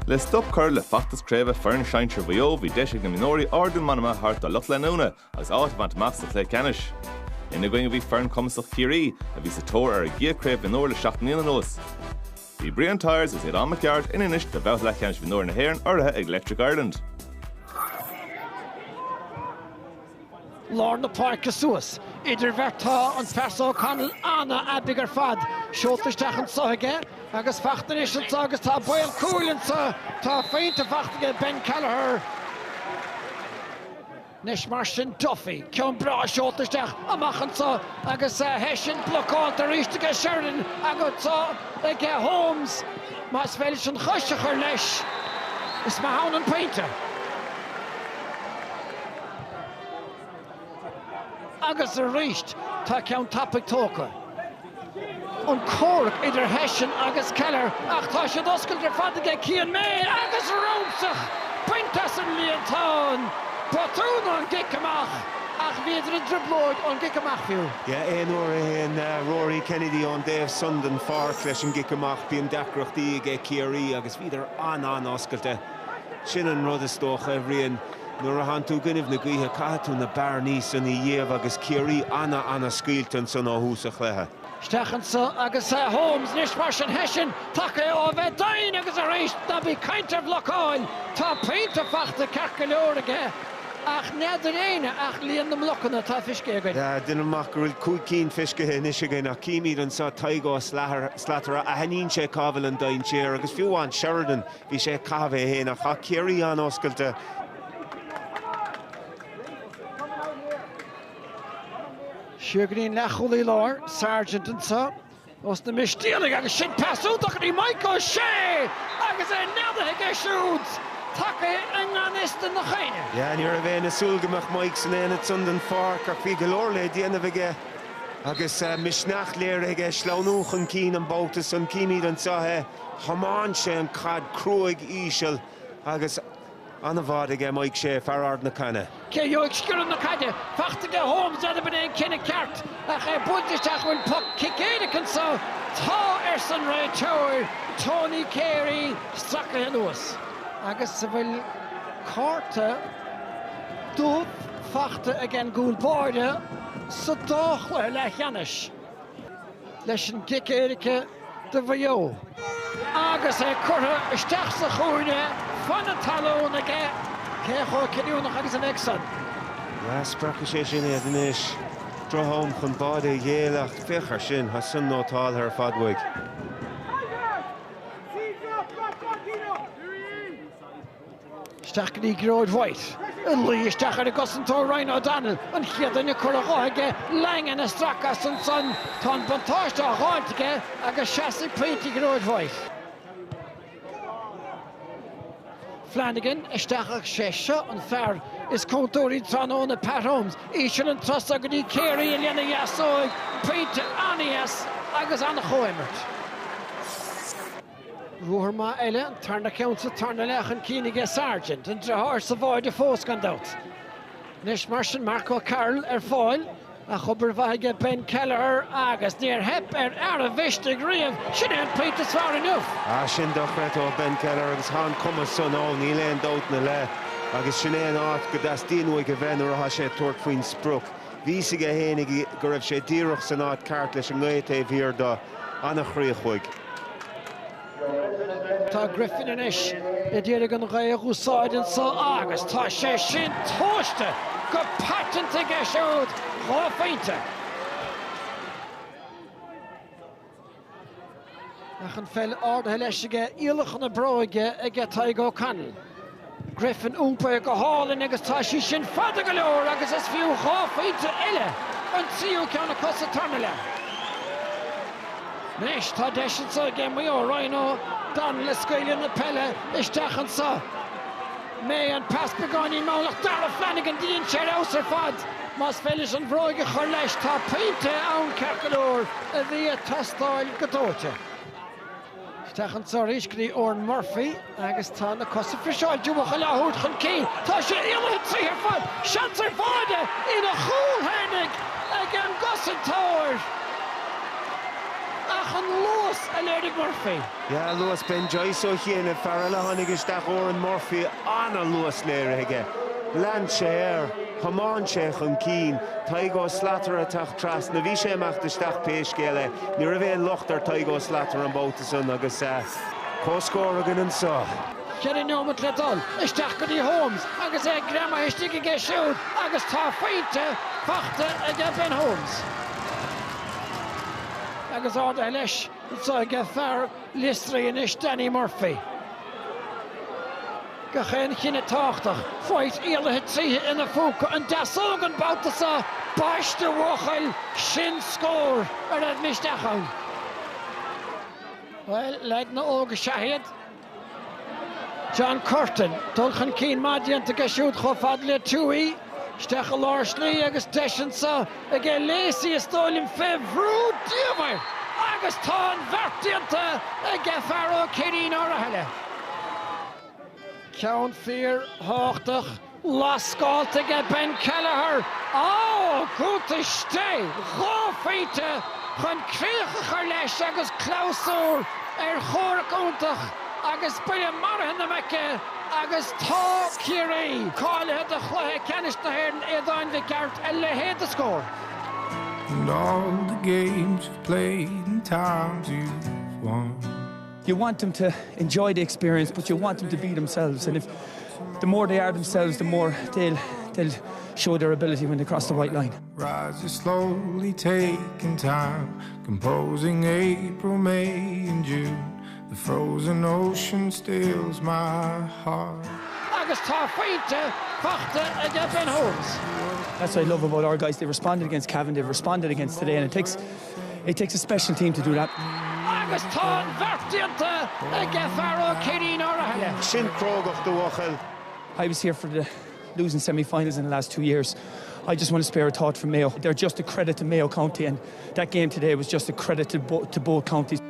Le stop cur le factas creva fern sheinter Mayo vi deisig na Mionúir ardún manama hart a luch lenúna as áit vant master Leathcheannais. Ina going vi fern comsach Ciarraí a vi sa tóir ar a gia creva Mionúir le 7 nos. Vi brian tires is hÉireann McYard in inish de belt Leathcheannais Mionúir na hÉireann ortha ag Electric Ireland. Lord na Park Suas, idir verta an Perso O'Connell Anna Abigar Fad, Shotlisteach an Sohige, agus fachtan is an agus tá Buaicphointí tá féinte fachtige Ben Kelleher. Nis Martin Duffy, Cion Bra Shotlisteach amachchan sa agus hÉireann blocáil de rístige Sheridan agus ag Holmes, mas féilis an chuisteachar leis. Is mahaun an painter. Agus a ríist tá ceann tapig tóca. An córac idir hÉireann agus Keller ach tá sé doscail fadige Cian Maigh agus rómsach pointas an líontán Botún an gicamach ach bhíidir an driblóid an gicamach fiú. Ja, éonúair Rory Kennedy on Dave Sundan Fark leis an gicamach bíon deacrochtaí ag Ciarraí agus bhíidir an oscailte sin an rud is tócha bhríon nuair a han tú gninmh na gaotha caithú na bearnaí san i dhéamh agus Ciarraí anna scailteann san á hús a chléthe. Stechan sa agus Holmes nis mar sin hÉireann take ó bheith dain agus a rééis na bhí caintear blocáil tá painta fachta cearca leoraige ach neidir éine ach líon na mlochanna tá fisce againn. Ja, duine amach go bhfuil cúig cín fiscithe inis againn ach cíimiad an sa taigá slatara a haníonn sé cabhail an dain séir agus fiúháin Sheridan bhí sé cabha héin ach cha Ciarraí an oscailte. Siogrín lecholaí lár, Sergeant an sa, os na mistíalig agus sin pasúach ní Michael sé agus neadaigh siúd take an anista na chéine. Ja, ní a bheith na súlgamach Maigh san éana Sundan Fark ach bhí go leor le déanamh aige agus misneach léir aige sleanúch an cín an bótas an cíimiad an sathe chamáin sé an cad cruaig íseal agus anna bhád aige Maigh sé fearard na canna. Cé jo excurn na caide, fachtige Holmes ad ben ein cinenne ceart ach buintisteach bhfuil puck cicéide can sa tá san ré teir Tony Kerry stracha nuas. Agus sa bhfuil cárta dúb fachta again gúil báide sa dáchla Leathcheannais leis an gicéirice de Mayo. Agus curtha isteach sa chúine fanna talún aige cé chóir cinúnach agus an exan. Ja, spracha sé sin éad inis drothóm chun báide dhéalacht fichar sin has sun nótáil ar fadmhaig. Isteach ní gróid White. Yn lí isteach ar y gosantó Ryan O'Donnell yn chiadan y cwrdd oige langan y stracas yn son ton bontáiste a háintige agus siasi peinti gróid White. Flanagan isteach ag sésio yn fer is contúrí tran na Pat Holmes ísio yn tros ag ní Kerry yn lianna iasóig peinti anias agus anna choimert. Rúthar Maigh eile an tarna ceansa tarna lechan cínige Sergeant an drethir sa bháide fós gan dat. Nis mar sin Marco Carroll fáil a chubar bhaige Ben Kelleher agus níor hep a bhistig riamh sin an peitas fear enough. Sin dochret ó Ben Kelleher agus hán cuma son á ní léon dótna le agus sin éon áit go das díonúig a bheith nuair a sé tuairt faoin spruc. Bhísigh a héananig go raibh sé díreach san áit ceart leis an ngéit bhíor do anna chríochuig. Tá Griffin in ish I dhéireadh an réadh úsáideann sa agus tá sé sin tóiste go patanta aige siúd ráfeinte. Ach an fel ardtha leis aige íolach na bróige aige Taigh O'Connell. Griffin úmpa go hálinn agus tá sí sin fada go leor agus is fiú ráfeinte eile an tríú ceanna cosa tarna le. Nis tá deisin sa aige Mayo Ryan O'Donnell le scaoileann na Peile isteach an sa. Maigh an pas beáinní málach Dara Flanagan díonn sé aus ar fad. Mas féilis an bhróige chur leis tá peinte ann cearcadóir a bhí a tastáil go dóite. Isteach an sa ríscrí Oran Murphy agus tá na cosa frisáil dúach a leathuairt chun cín. Tá sé ile trí ar fad. Seans ar fáide ina chúl hénig ag an gosan tóir. Ach Stachan Lewis and Eric Murphy. Yeah, Lewis Ben Joyce O'Hien, Farrell Honigistach Oran Murphy, Anna Lewis Lerege, Lancher, Haman Sheikh and Keen, Taigo Slatter attack Tras, Navisha Mach the Stach Peshgele, Nirave Lochter Taigo Slatter and Boutason, Agus Co-score again and so. Kerry Newman Cletol, Istachgody Holmes, Agus Grandma Histig get shoot, Agus Buaicphointí, Fachte and Ben Holmes. Agus Arda Lesh, so I get Far Listry and Danny Murphy. Gachan Kinne Tochtach, fight Eile Hitzi in the Fuka, and Dasogan Bautasa, Bash the Wachel, Shin score, or that Mishtachon. Well, Leitna Olga Shahid. John Curtin, Dulchan Keen Madian to get shoot Khofadle Tui, Stechel Larsley, Agus Deshansa, again Lacey is stolen Fevru, Diver, Agus Ton Vertianta, again Faro Kerry Norahele. Count Fear, Hochtach, Lascalt to get Ben Kelleher. Oh, good to stay. Buaicphointí, Chun Creach Harlesh, Agus Klausur, Chorcontach. Agus Peile Marhan the Mecca, Agus Tá Ciarraí, Call had the Cluiche Canis the hÉireann Edain the Cart, and had the score. And all the games you've played and times you've won. You want them to enjoy the experience, but you want them to be themselves. And if the more they are themselves, the more they'll show their ability when they cross the white line. Rises slowly, taking time, composing April, May, and June. The frozen ocean stills my heart. Agus Buaicphointí, Fachte and Ben Holmes. That's what I love about our guys. They responded against Cavan, they've responded against today, and it takes a special team to do that. Agus Ton Vertianta, again Faro Kerry Norahele. Shin Krogach the Wachel. I was here for the losing semi-finals in the last 2 years. I just want to spare a thought for Mayo. They're just a credit to Mayo County, and that game today was just a credit to both counties.